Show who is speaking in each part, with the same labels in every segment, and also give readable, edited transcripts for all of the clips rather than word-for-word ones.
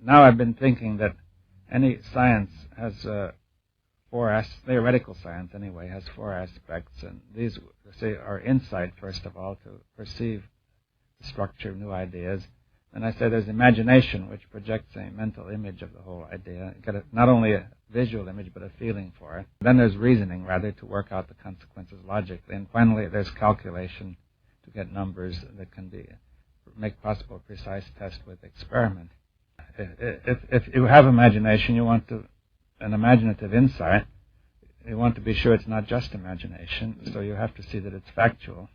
Speaker 1: now I've been thinking that any science has theoretical science anyway, has four aspects, and these, say, are insight, first of all, to perceive the structure of new ideas. And I say there's imagination, which projects a mental image of the whole idea. You get not only a visual image, but a feeling for it. Then there's reasoning, rather, to work out the consequences logically. And finally, there's calculation, to get numbers that can make possible a precise test with experiment. If you have imagination, you want an imaginative insight, you want to be sure it's not just imagination, so you have to see that it's factual.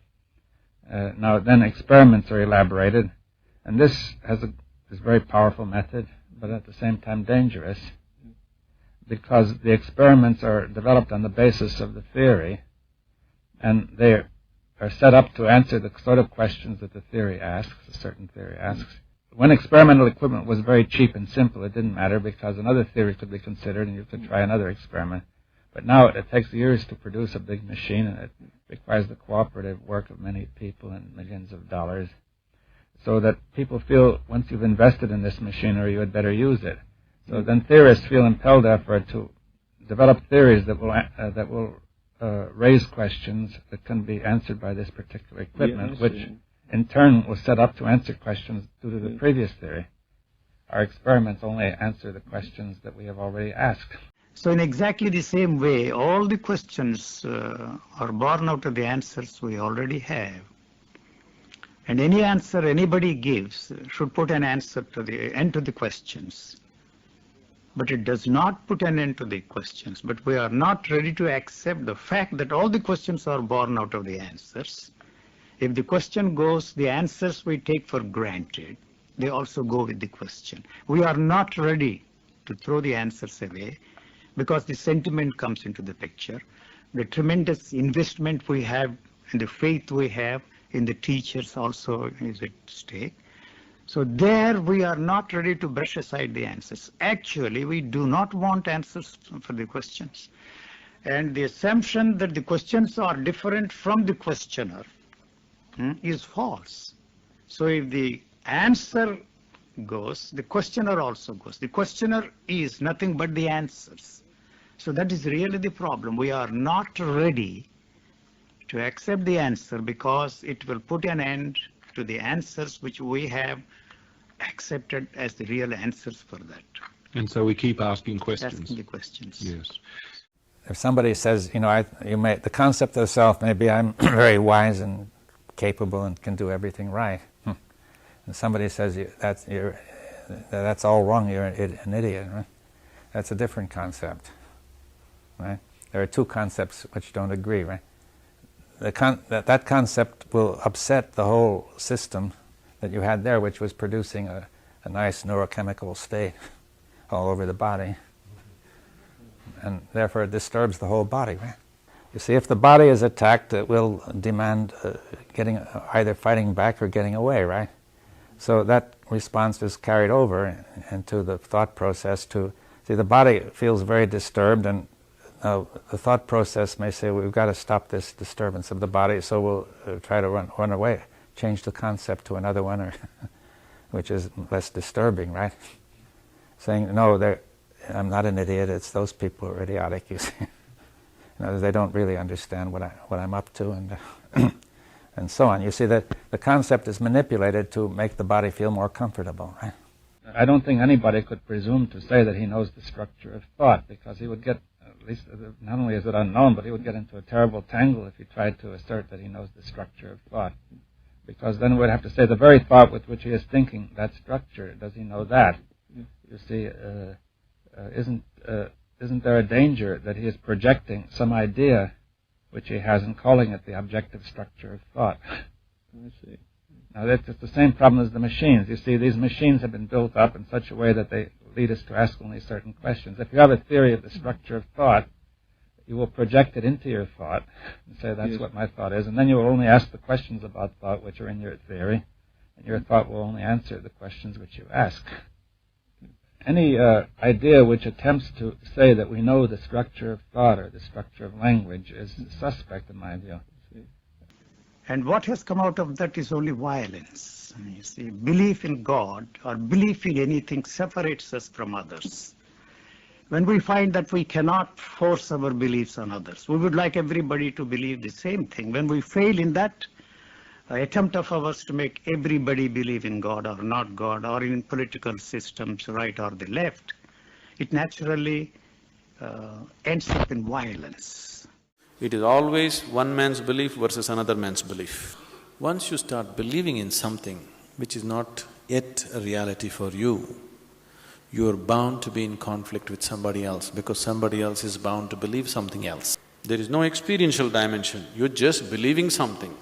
Speaker 1: Now, then experiments are elaborated, and this is a very powerful method, but at the same time dangerous, because the experiments are developed on the basis of the theory, and they are set up to answer the sort of questions that the theory asks, a certain theory asks. When experimental equipment was very cheap and simple, it didn't matter because another theory could be considered and you could try another experiment. But now it takes years to produce a big machine, and it requires the cooperative work of many people and millions of dollars, so that people feel once you've invested in this machinery, you had better use it. So then theorists feel impelled effort to develop theories that will raise questions that can be answered by this particular equipment, which in turn was set up to answer questions due to the previous theory. Our experiments only answer the questions that we have already asked.
Speaker 2: So in exactly the same way, all the questions are born out of the answers we already have. And any answer anybody gives should put an answer to the end to the questions. But it does not put an end to the questions. But we are not ready to accept the fact that all the questions are born out of the answers. If the question goes, the answers we take for granted, they also go with the question. We are not ready to throw the answers away because the sentiment comes into the picture. The tremendous investment we have and the faith we have in the teachers also is at stake. So there we are not ready to brush aside the answers. Actually, we do not want answers for the questions. And the assumption that the questions are different from the questioner is false. So if the answer goes, the questioner also goes. The questioner is nothing but the answers. So that is really the problem. We are not ready to accept the answer because it will put an end to the answers which we have accepted as the real answers for that.
Speaker 3: And so we keep asking questions.
Speaker 2: Asking the questions.
Speaker 3: Yes.
Speaker 1: If somebody says, the concept of the self, maybe I'm very wise and capable and can do everything right. And somebody says that's all wrong, you're an idiot. Right? That's a different concept. Right? There are two concepts which don't agree. Right? That concept will upset the whole system that you had there, which was producing a nice neurochemical state all over the body. And therefore it disturbs the whole body. Right? You see, if the body is attacked, it will demand either fighting back or getting away, right? So that response is carried over into the thought process to, see, the body feels very disturbed, and the thought process may say, we've got to stop this disturbance of the body, so we'll try to run away, change the concept to another one, or which is less disturbing, right? Saying, no, I'm not an idiot, it's those people who are idiotic, you see. They don't really understand what I'm up to, and and so on. You see that the concept is manipulated to make the body feel more comfortable, right? I don't think anybody could presume to say that he knows the structure of thought, because he would get, at least not only is it unknown, but he would get into a terrible tangle if he tried to assert that he knows the structure of thought. Because then we'd have to say the very thought with which he is thinking, that structure, does he know that? You see, isn't there a danger that he is projecting some idea which he has and calling it the objective structure of thought? I see. Now that's the same problem as the machines. You see, these machines have been built up in such a way that they lead us to ask only certain questions. If you have a theory of the structure of thought, you will project it into your thought and say that's what my thought is, and then you will only ask the questions about thought which are in your theory, and your thought will only answer the questions which you ask. Any idea which attempts to say that we know the structure of thought or the structure of language is suspect in my view.
Speaker 2: And what has come out of that is only violence. You see, belief in God or belief in anything separates us from others. When we find that we cannot force our beliefs on others, we would like everybody to believe the same thing. When we fail in that attempt of ours to make everybody believe in God or not God, or in political systems, right or the left, it naturally ends up in violence.
Speaker 4: It is always one man's belief versus another man's belief. Once you start believing in something which is not yet a reality for you, you are bound to be in conflict with somebody else because somebody else is bound to believe something else. There is no experiential dimension, you're just believing something.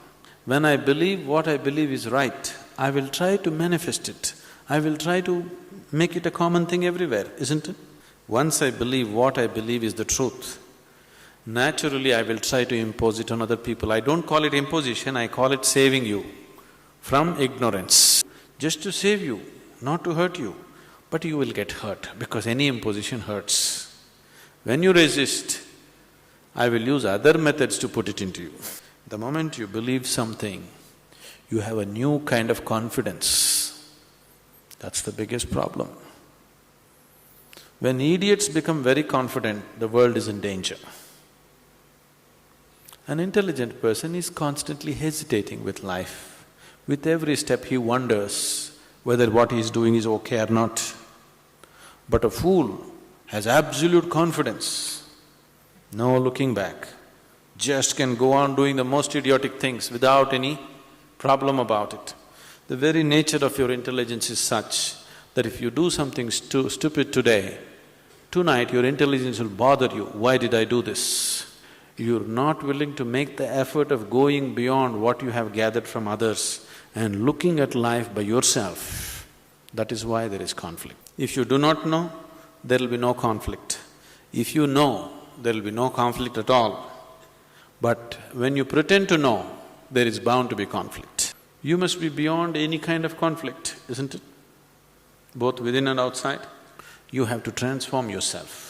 Speaker 4: When I believe what I believe is right, I will try to manifest it. I will try to make it a common thing everywhere, isn't it? Once I believe what I believe is the truth, naturally I will try to impose it on other people. I don't call it imposition, I call it saving you from ignorance. Just to save you, not to hurt you. But you will get hurt because any imposition hurts. When you resist, I will use other methods to put it into you. The moment you believe something, you have a new kind of confidence. That's the biggest problem. When idiots become very confident, the world is in danger. An intelligent person is constantly hesitating with life. With every step he wonders whether what he is doing is okay or not. But a fool has absolute confidence, no looking back, just can go on doing the most idiotic things without any problem about it. The very nature of your intelligence is such that if you do something stupid today, tonight your intelligence will bother you, why did I do this? You're not willing to make the effort of going beyond what you have gathered from others and looking at life by yourself. That is why there is conflict. If you do not know, there will be no conflict. If you know, there will be no conflict at all. But when you pretend to know, there is bound to be conflict. You must be beyond any kind of conflict, isn't it? Both within and outside. You have to transform yourself.